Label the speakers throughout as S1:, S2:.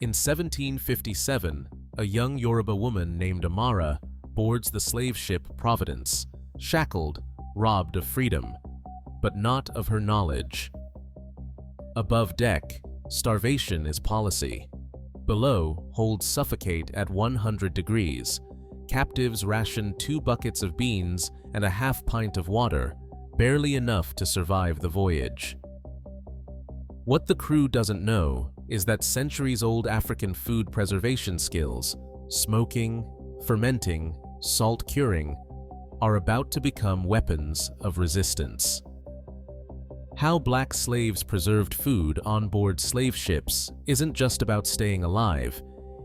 S1: In 1757, a young Yoruba woman named Amara boards the slave ship Providence, shackled, robbed of freedom, but not of her knowledge. Above deck, starvation is policy. Below, holds suffocate at 100 degrees. Captives ration 2 buckets of beans and a half pint of water, barely enough to survive the voyage. What the crew doesn't know is that centuries-old African food preservation skills, smoking, fermenting, salt curing, are about to become weapons of resistance. How black slaves preserved food on board slave ships isn't just about staying alive,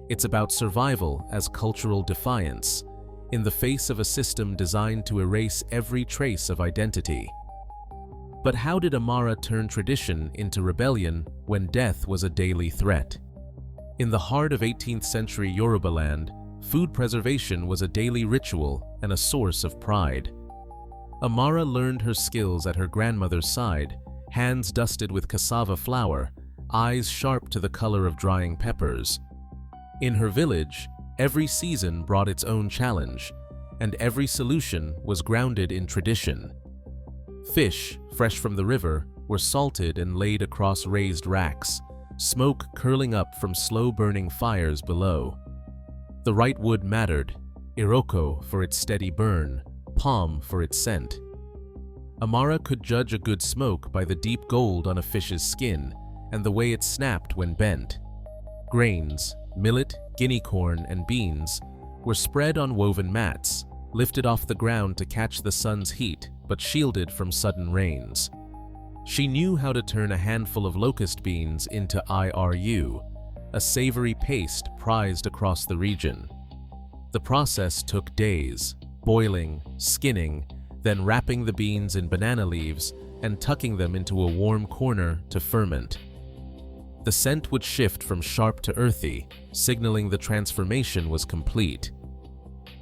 S1: it's about survival as cultural defiance, in the face of a system designed to erase every trace of identity. But how did Amara turn tradition into rebellion when death was a daily threat? In the heart of 18th century Yorubaland, food preservation was a daily ritual and a source of pride. Amara learned her skills at her grandmother's side, hands dusted with cassava flour, eyes sharp to the color of drying peppers. In her village, every season brought its own challenge, and every solution was grounded in tradition. Fish, fresh from the river, were salted and laid across raised racks, smoke curling up from slow-burning fires below. The right wood mattered, iroko for its steady burn, palm for its scent. Amara could judge a good smoke by the deep gold on a fish's skin and the way it snapped when bent. Grains, millet, guinea corn, and beans were spread on woven mats, lifted off the ground to catch the sun's heat but shielded from sudden rains. She knew how to turn a handful of locust beans into iru, a savory paste prized across the region. The process took days, boiling, skinning, then wrapping the beans in banana leaves and tucking them into a warm corner to ferment. The scent would shift from sharp to earthy, signaling the transformation was complete.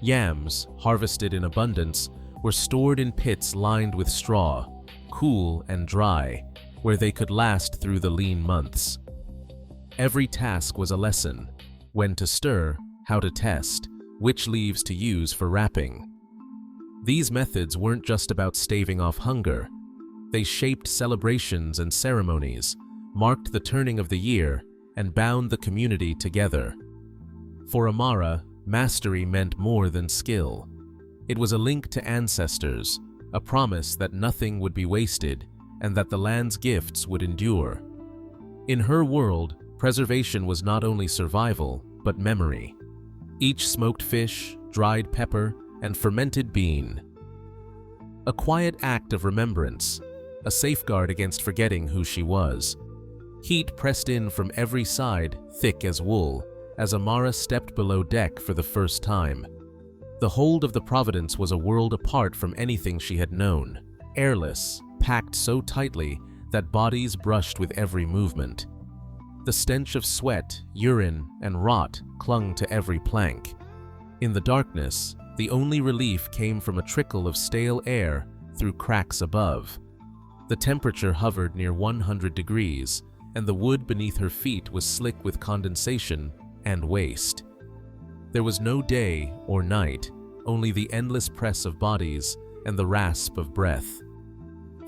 S1: Yams, harvested in abundance, were stored in pits lined with straw, cool and dry, where they could last through the lean months. Every task was a lesson: when to stir, how to test, which leaves to use for wrapping. These methods weren't just about staving off hunger. They shaped celebrations and ceremonies, marked the turning of the year, and bound the community together. For Amara, mastery meant more than skill. It was a link to ancestors, a promise that nothing would be wasted and that the land's gifts would endure. In her world, preservation was not only survival, but memory. Each smoked fish, dried pepper, and fermented bean. A quiet act of remembrance, a safeguard against forgetting who she was. Heat pressed in from every side, thick as wool, as Amara stepped below deck for the first time. The hold of the Providence was a world apart from anything she had known, airless, packed so tightly that bodies brushed with every movement. The stench of sweat, urine, and rot clung to every plank. In the darkness, the only relief came from a trickle of stale air through cracks above. The temperature hovered near 100 degrees, and the wood beneath her feet was slick with condensation and waste. There was no day or night, only the endless press of bodies and the rasp of breath.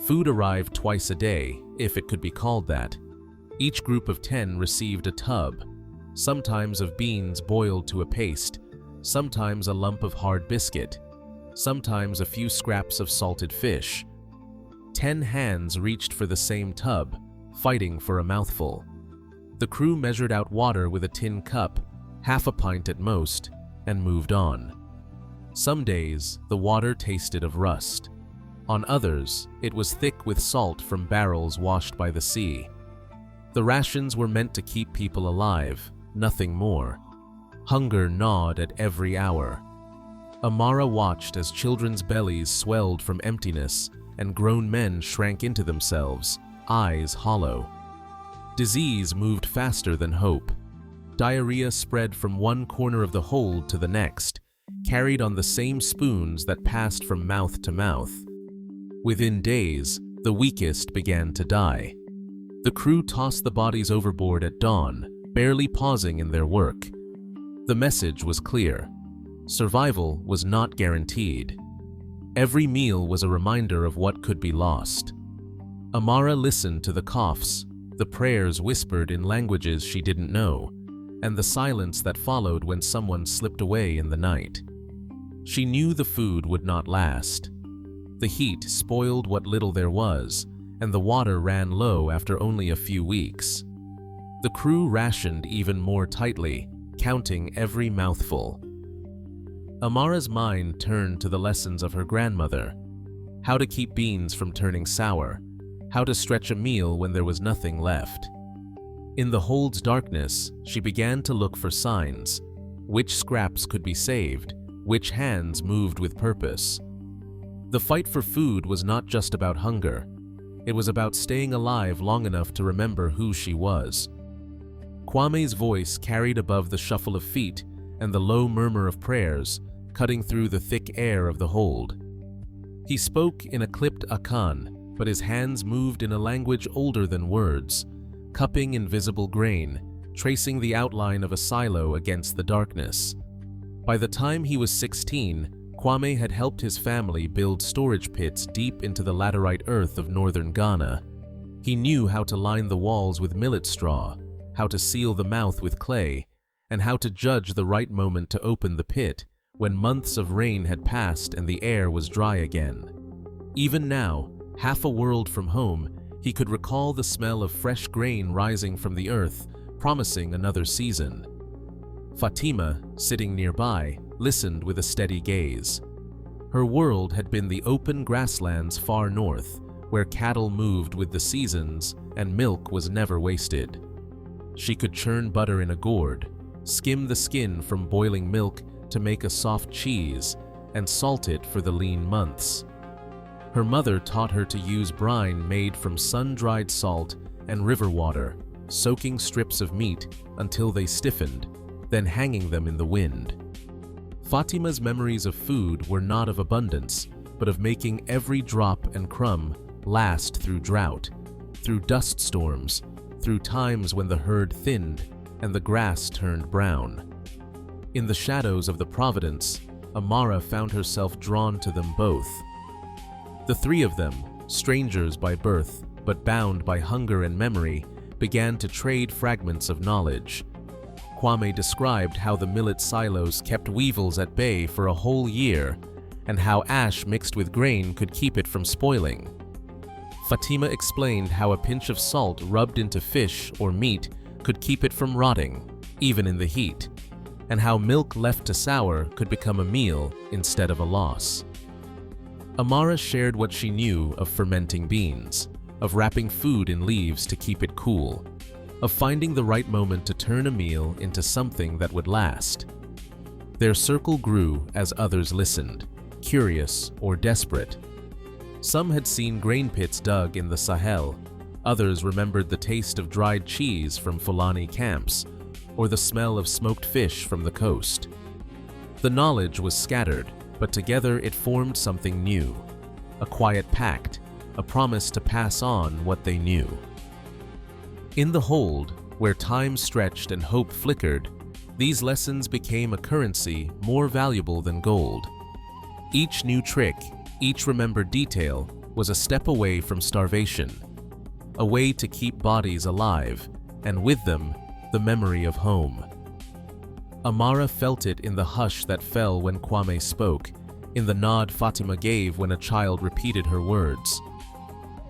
S1: Food arrived twice a day, if it could be called that. Each group of 10 received a tub, sometimes of beans boiled to a paste, sometimes a lump of hard biscuit, sometimes a few scraps of salted fish. 10 hands reached for the same tub, fighting for a mouthful. The crew measured out water with a tin cup, half a pint at most, and moved on. Some days, the water tasted of rust. On others, it was thick with salt from barrels washed by the sea. The rations were meant to keep people alive, nothing more. Hunger gnawed at every hour. Amara watched as children's bellies swelled from emptiness and grown men shrank into themselves, eyes hollow. Disease moved faster than hope. Diarrhea spread from one corner of the hold to the next, carried on the same spoons that passed from mouth to mouth. Within days, the weakest began to die. The crew tossed the bodies overboard at dawn, barely pausing in their work. The message was clear. Survival was not guaranteed. Every meal was a reminder of what could be lost. Amara listened to the coughs, the prayers whispered in languages she didn't know, and the silence that followed when someone slipped away in the night. She knew the food would not last. The heat spoiled what little there was, and the water ran low after only a few weeks. The crew rationed even more tightly, counting every mouthful. Amara's mind turned to the lessons of her grandmother: how to keep beans from turning sour, how to stretch a meal when there was nothing left. In the hold's darkness, she began to look for signs: which scraps could be saved, which hands moved with purpose. The fight for food was not just about hunger. It was about staying alive long enough to remember who she was. Kwame's voice carried above the shuffle of feet and the low murmur of prayers, cutting through the thick air of the hold. He spoke in a clipped Akan, but his hands moved in a language older than words, cupping invisible grain, tracing the outline of a silo against the darkness. By the time he was 16, Kwame had helped his family build storage pits deep into the laterite earth of northern Ghana. He knew how to line the walls with millet straw, how to seal the mouth with clay, and how to judge the right moment to open the pit when months of rain had passed and the air was dry again. Even now, half a world from home, he could recall the smell of fresh grain rising from the earth, promising another season. Fatima, sitting nearby, listened with a steady gaze. Her world had been the open grasslands far north, where cattle moved with the seasons and milk was never wasted. She could churn butter in a gourd, skim the skin from boiling milk to make a soft cheese, and salt it for the lean months. Her mother taught her to use brine made from sun-dried salt and river water, soaking strips of meat until they stiffened, then hanging them in the wind. Fatima's memories of food were not of abundance, but of making every drop and crumb last through drought, through dust storms, through times when the herd thinned and the grass turned brown. In the shadows of the Providence, Amara found herself drawn to them both. The three of them, strangers by birth but bound by hunger and memory, began to trade fragments of knowledge. Kwame described how the millet silos kept weevils at bay for a whole year, and how ash mixed with grain could keep it from spoiling. Fatima explained how a pinch of salt rubbed into fish or meat could keep it from rotting, even in the heat, and how milk left to sour could become a meal instead of a loss. Amara shared what she knew of fermenting beans, of wrapping food in leaves to keep it cool, of finding the right moment to turn a meal into something that would last. Their circle grew as others listened, curious or desperate. Some had seen grain pits dug in the Sahel, others remembered the taste of dried cheese from Fulani camps, or the smell of smoked fish from the coast. The knowledge was scattered, but together it formed something new, a quiet pact, a promise to pass on what they knew. In the hold, where time stretched and hope flickered, these lessons became a currency more valuable than gold. Each new trick, each remembered detail, was a step away from starvation, a way to keep bodies alive, and with them, the memory of home. Amara felt it in the hush that fell when Kwame spoke, in the nod Fatima gave when a child repeated her words.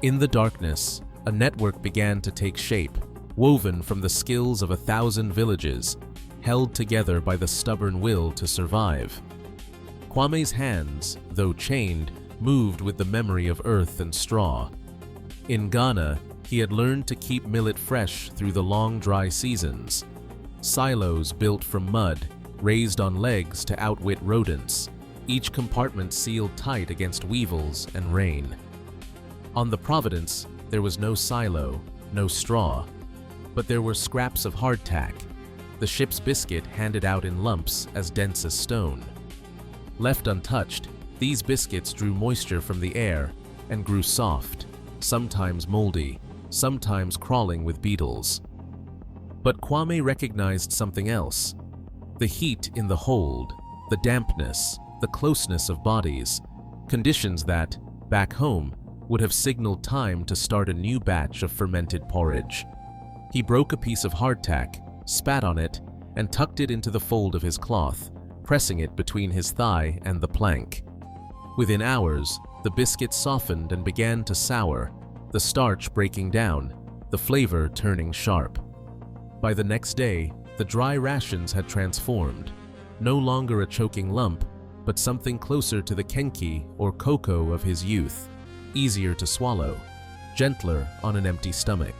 S1: In the darkness, a network began to take shape, woven from the skills of 1,000 villages, held together by the stubborn will to survive. Kwame's hands, though chained, moved with the memory of earth and straw. In Ghana, he had learned to keep millet fresh through the long dry seasons. Silos built from mud, raised on legs to outwit rodents, each compartment sealed tight against weevils and rain. On the Providence, there was no silo, no straw, but there were scraps of hardtack, the ship's biscuit handed out in lumps as dense as stone. Left untouched, these biscuits drew moisture from the air and grew soft, sometimes moldy, sometimes crawling with beetles. But Kwame recognized something else. The heat in the hold, the dampness, the closeness of bodies, conditions that, back home, would have signaled time to start a new batch of fermented porridge. He broke a piece of hardtack, spat on it, and tucked it into the fold of his cloth, pressing it between his thigh and the plank. Within hours, the biscuit softened and began to sour, the starch breaking down, the flavor turning sharp. By the next day, the dry rations had transformed, no longer a choking lump, but something closer to the kenki or cocoa of his youth, easier to swallow, gentler on an empty stomach.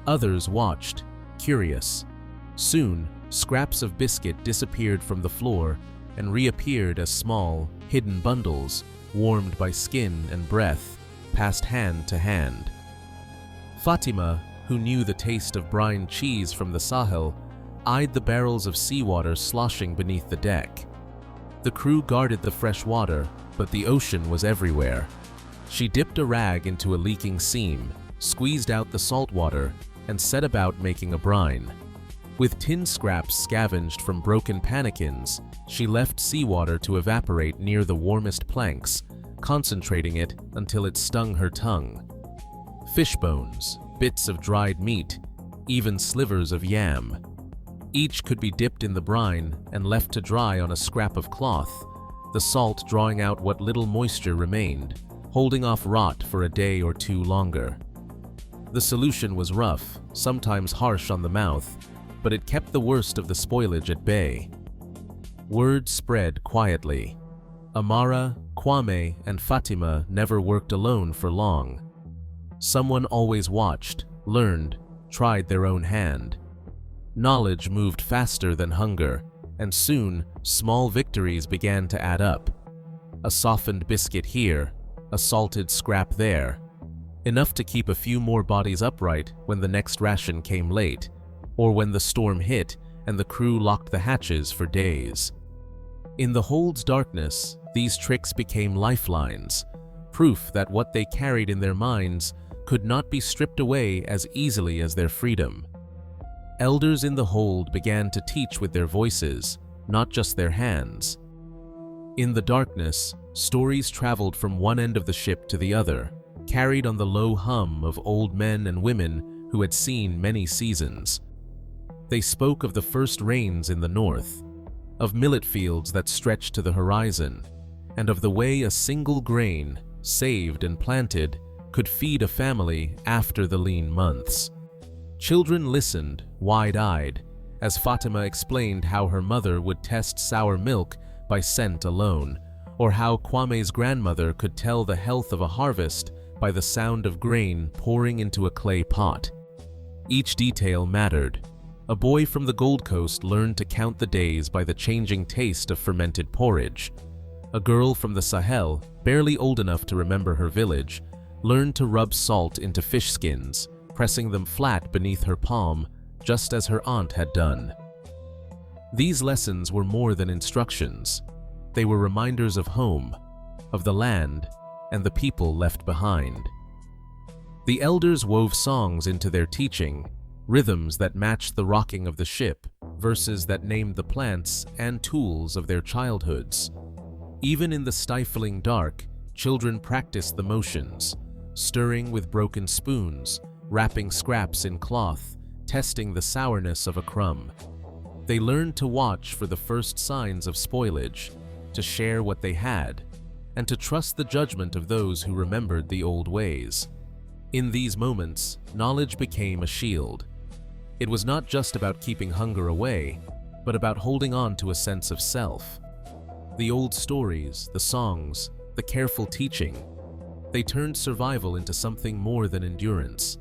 S1: Others watched, curious. Soon, scraps of biscuit disappeared from the floor and reappeared as small, hidden bundles, warmed by skin and breath, passed hand to hand. Fatima, who knew the taste of brine cheese from the Sahel, eyed the barrels of seawater sloshing beneath the deck. The crew guarded the fresh water, but the ocean was everywhere. She dipped a rag into a leaking seam, squeezed out the salt water, and set about making a brine. With tin scraps scavenged from broken pannikins, she left seawater to evaporate near the warmest planks, concentrating it until it stung her tongue. Fish bones, bits of dried meat, even slivers of yam. Each could be dipped in the brine and left to dry on a scrap of cloth, the salt drawing out what little moisture remained, holding off rot for a day or two longer. The solution was rough, sometimes harsh on the mouth, but it kept the worst of the spoilage at bay. Word spread quietly. Amara, Kwame, and Fatima never worked alone for long. Someone always watched, learned, tried their own hand. Knowledge moved faster than hunger, and soon, small victories began to add up. A softened biscuit here, a salted scrap there. Enough to keep a few more bodies upright when the next ration came late, or when the storm hit and the crew locked the hatches for days. In the hold's darkness, these tricks became lifelines, proof that what they carried in their minds could not be stripped away as easily as their freedom. Elders in the hold began to teach with their voices, not just their hands. In the darkness, stories traveled from one end of the ship to the other, carried on the low hum of old men and women who had seen many seasons. They spoke of the first rains in the north, of millet fields that stretched to the horizon, and of the way a single grain, saved and planted, could feed a family after the lean months. Children listened, wide-eyed, as Fatima explained how her mother would test sour milk by scent alone, or how Kwame's grandmother could tell the health of a harvest by the sound of grain pouring into a clay pot. Each detail mattered. A boy from the Gold Coast learned to count the days by the changing taste of fermented porridge. A girl from the Sahel, barely old enough to remember her village, learned to rub salt into fish skins, pressing them flat beneath her palm, just as her aunt had done. These lessons were more than instructions. They were reminders of home, of the land, and the people left behind. The elders wove songs into their teaching, rhythms that matched the rocking of the ship, verses that named the plants and tools of their childhoods. Even in the stifling dark, children practiced the motions, stirring with broken spoons, wrapping scraps in cloth, testing the sourness of a crumb. They learned to watch for the first signs of spoilage, to share what they had, and to trust the judgment of those who remembered the old ways. In these moments, knowledge became a shield. It was not just about keeping hunger away, but about holding on to a sense of self. The old stories, the songs, the careful teaching, they turned survival into something more than endurance.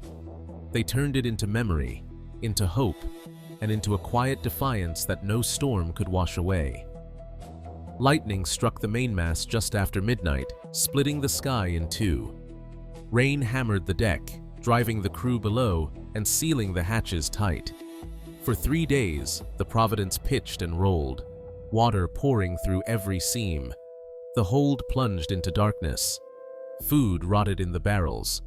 S1: They turned it into memory, into hope, and into a quiet defiance that no storm could wash away. Lightning struck the mainmast just after midnight, splitting the sky in two. Rain hammered the deck, driving the crew below and sealing the hatches tight. For 3 days, the Providence pitched and rolled, water pouring through every seam. The hold plunged into darkness. Food rotted in the barrels.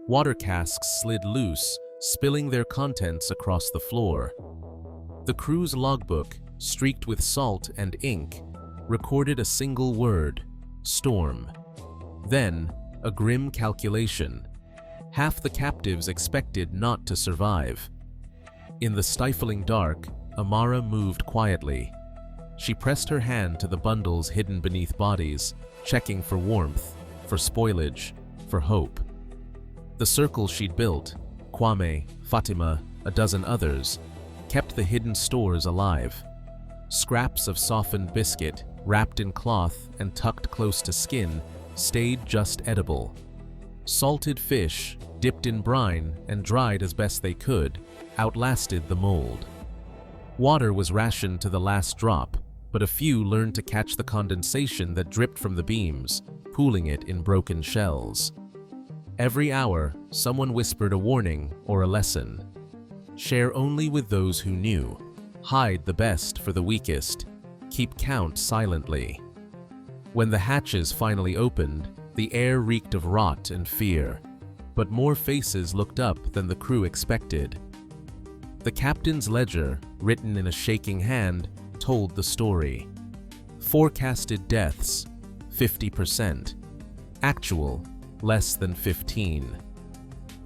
S1: Water casks slid loose, spilling their contents across the floor. The crew's logbook, streaked with salt and ink, recorded a single word: storm. Then, a grim calculation. Half the captives expected not to survive. In the stifling dark, Amara moved quietly. She pressed her hand to the bundles hidden beneath bodies, checking for warmth, for spoilage, for hope. The circle she'd built, Kwame, Fatima, a dozen others, kept the hidden stores alive. Scraps of softened biscuit, wrapped in cloth and tucked close to skin, stayed just edible. Salted fish, dipped in brine and dried as best they could, outlasted the mold. Water was rationed to the last drop, but a few learned to catch the condensation that dripped from the beams, pooling it in broken shells. Every hour, someone whispered a warning or a lesson. Share only with those who knew. Hide the best for the weakest. Keep count silently. When the hatches finally opened, the air reeked of rot and fear, but more faces looked up than the crew expected. The captain's ledger, written in a shaking hand, told the story. Forecasted deaths, 50%. Actual, less than 15.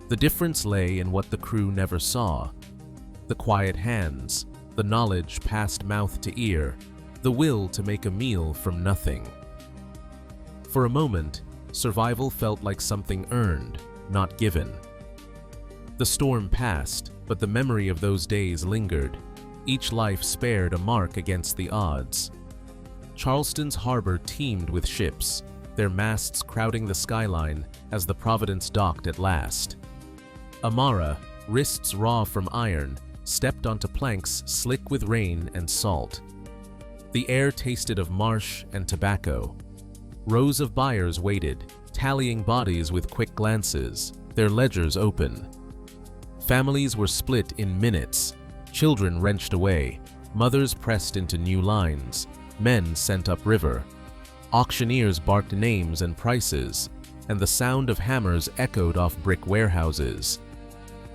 S1: The difference lay in what the crew never saw. The quiet hands, the knowledge passed mouth to ear, the will to make a meal from nothing. For a moment, survival felt like something earned, not given. The storm passed, but the memory of those days lingered. Each life spared a mark against the odds. Charleston's harbor teemed with ships, their masts crowding the skyline as the Providence docked at last. Amara, wrists raw from iron, stepped onto planks slick with rain and salt. The air tasted of marsh and tobacco. Rows of buyers waited, tallying bodies with quick glances, their ledgers open. Families were split in minutes, children wrenched away, mothers pressed into new lines, men sent upriver. Auctioneers barked names and prices, and the sound of hammers echoed off brick warehouses.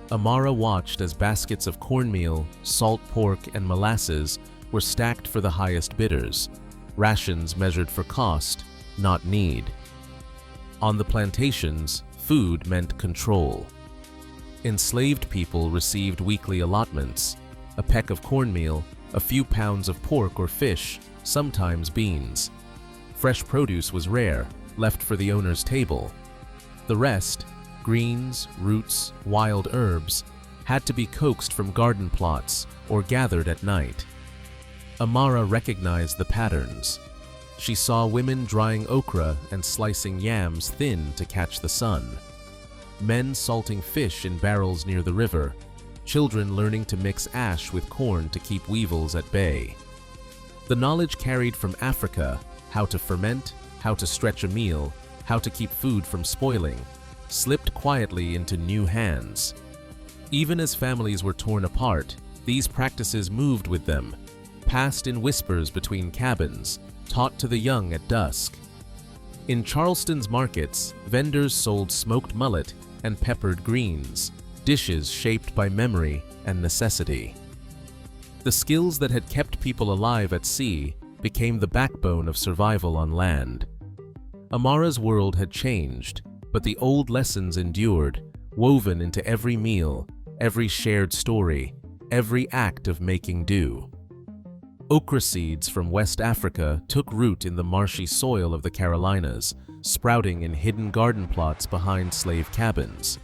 S1: Amara watched as baskets of cornmeal, salt pork, and molasses were stacked for the highest bidders, rations measured for cost, not need. On the plantations, food meant control. Enslaved people received weekly allotments, a peck of cornmeal, a few pounds of pork or fish, sometimes beans. Fresh produce was rare, left for the owner's table. The rest, greens, roots, wild herbs, had to be coaxed from garden plots or gathered at night. Amara recognized the patterns. She saw women drying okra and slicing yams thin to catch the sun. Men salting fish in barrels near the river, children learning to mix ash with corn to keep weevils at bay. The knowledge carried from Africa, how to ferment, how to stretch a meal, how to keep food from spoiling, slipped quietly into new hands. Even as families were torn apart, these practices moved with them, passed in whispers between cabins, taught to the young at dusk. In Charleston's markets, vendors sold smoked mullet and peppered greens, dishes shaped by memory and necessity. The skills that had kept people alive at sea became the backbone of survival on land. Amara's world had changed, but the old lessons endured, woven into every meal, every shared story, every act of making do. Okra seeds from West Africa took root in the marshy soil of the Carolinas, sprouting in hidden garden plots behind slave cabins.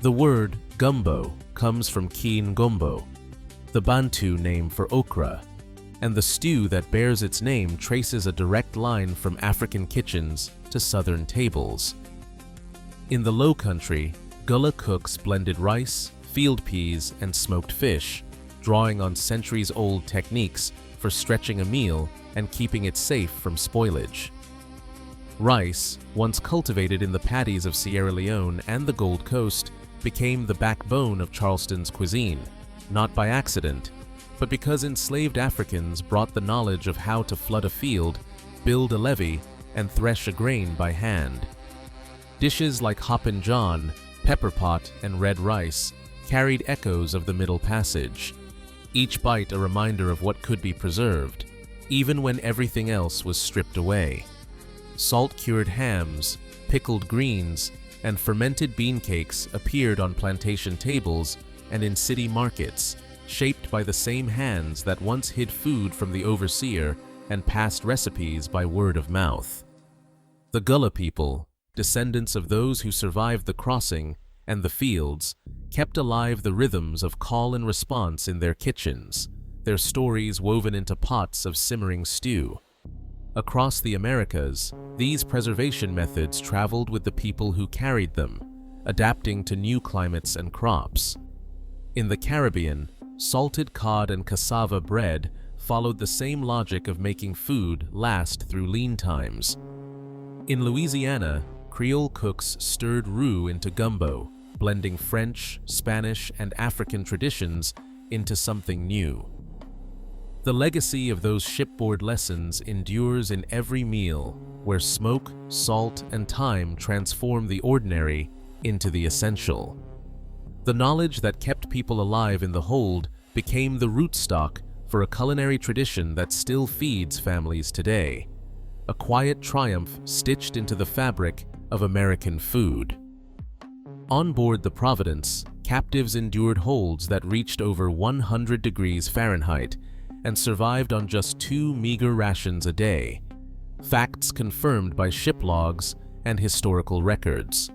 S1: The word gumbo comes from Keen Gombo, the Bantu name for okra, and the stew that bears its name traces a direct line from African kitchens to southern tables. In the Low Country, Gullah cooks blended rice, field peas, and smoked fish, drawing on centuries-old techniques for stretching a meal and keeping it safe from spoilage. Rice, once cultivated in the paddies of Sierra Leone and the Gold Coast, became the backbone of Charleston's cuisine, not by accident, but because enslaved Africans brought the knowledge of how to flood a field, build a levee, and thresh a grain by hand. Dishes like Hoppin' John, pepper pot, and red rice carried echoes of the Middle Passage, each bite a reminder of what could be preserved, even when everything else was stripped away. Salt-cured hams, pickled greens, and fermented bean cakes appeared on plantation tables and in city markets, shaped by the same hands that once hid food from the overseer and passed recipes by word of mouth. The Gullah people, descendants of those who survived the crossing and the fields, kept alive the rhythms of call and response in their kitchens, their stories woven into pots of simmering stew. Across the Americas, these preservation methods traveled with the people who carried them, adapting to new climates and crops. In the Caribbean, salted cod and cassava bread followed the same logic of making food last through lean times. In Louisiana, Creole cooks stirred roux into gumbo, blending French, Spanish, and African traditions into something new. The legacy of those shipboard lessons endures in every meal, where smoke, salt, and time transform the ordinary into the essential. The knowledge that kept people alive in the hold became the rootstock for a culinary tradition that still feeds families today, a quiet triumph stitched into the fabric of American food. On board the Providence, captives endured holds that reached over 100 degrees Fahrenheit and survived on just 2 meager rations a day, facts confirmed by ship logs and historical records.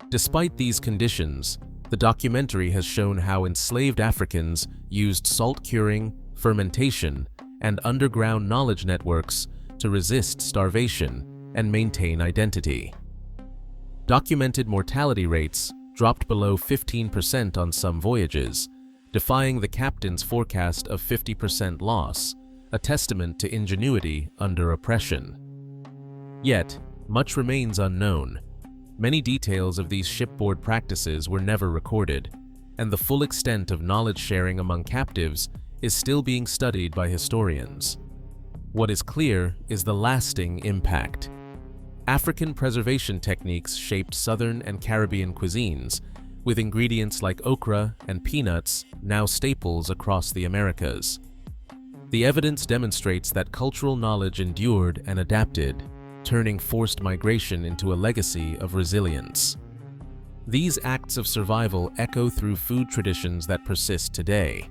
S1: Despite these conditions, the documentary has shown how enslaved Africans used salt curing, fermentation, and underground knowledge networks to resist starvation and maintain identity. Documented mortality rates dropped below 15% on some voyages, defying the captain's forecast of 50% loss, a testament to ingenuity under oppression. Yet, much remains unknown. Many details of these shipboard practices were never recorded, and the full extent of knowledge sharing among captives is still being studied by historians. What is clear is the lasting impact. African preservation techniques shaped Southern and Caribbean cuisines, with ingredients like okra and peanuts now staples across the Americas. The evidence demonstrates that cultural knowledge endured and adapted, turning forced migration into a legacy of resilience. These acts of survival echo through food traditions that persist today.